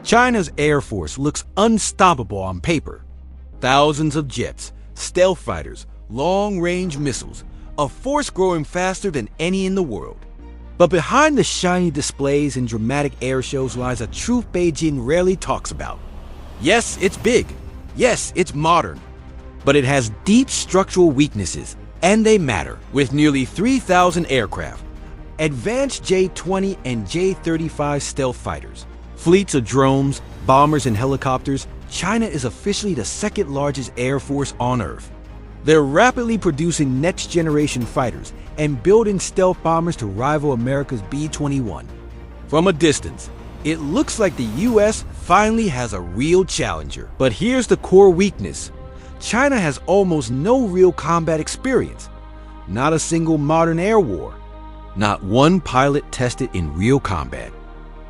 China's Air Force looks unstoppable on paper. Thousands of jets, stealth fighters, long-range missiles, a force growing faster than any in the world. But behind the shiny displays and dramatic air shows lies a truth Beijing rarely talks about. Yes, it's big. Yes, it's modern. But it has deep structural weaknesses, and they matter. With nearly 3,000 aircraft, advanced J-20 and J-35 stealth fighters, fleets of drones, bombers, and helicopters, China is officially the second largest air force on Earth. They're rapidly producing next-generation fighters and building stealth bombers to rival America's B-21. From a distance, it looks like the US finally has a real challenger. But here's the core weakness. China has almost no real combat experience. Not a single modern air war. Not one pilot tested in real combat.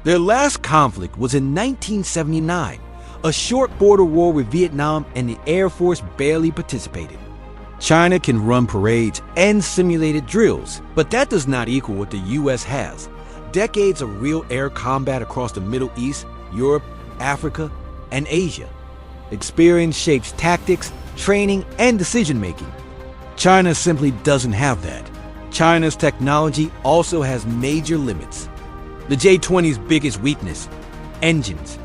Their last conflict was in 1979, a short border war with Vietnam, and the Air Force barely participated. China can run parades and simulated drills, but that does not equal what the US has. Decades of real air combat across the Middle East, Europe, Africa, and Asia. Experience shapes tactics, training, and decision-making. China simply doesn't have that. China's technology also has major limits. The J-20's biggest weakness: engines.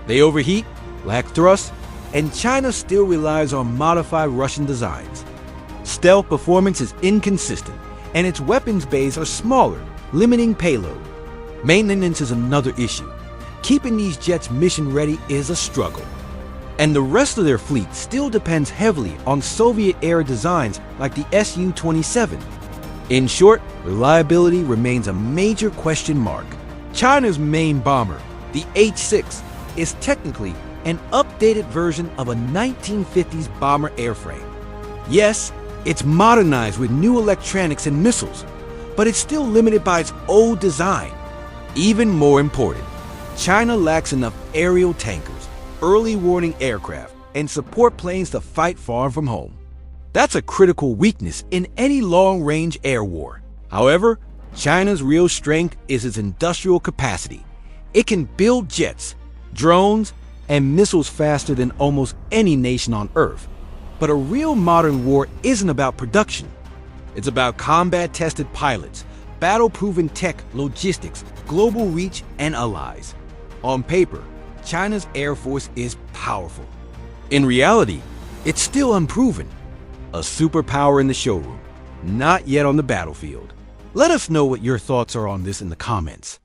They overheat, lack thrust, and China still relies on modified Russian designs. Stealth performance is inconsistent, and its weapons bays are smaller, limiting payload. Maintenance is another issue. Keeping these jets mission-ready is a struggle. And the rest of their fleet still depends heavily on Soviet-era designs like the Su-27. In short, reliability remains a major question mark. China's main bomber, the H-6, is technically an updated version of a 1950s bomber airframe. Yes, it's modernized with new electronics and missiles, but it's still limited by its old design. Even more important, China lacks enough aerial tankers, early warning aircraft, and support planes to fight far from home. That's a critical weakness in any long-range air war. However, China's real strength is its industrial capacity. It can build jets, drones, and missiles faster than almost any nation on Earth. But a real modern war isn't about production. It's about combat-tested pilots, battle-proven tech, logistics, global reach, and allies. On paper, China's Air Force is powerful. In reality, it's still unproven. A superpower in the showroom, not yet on the battlefield. Let us know what your thoughts are on this in the comments.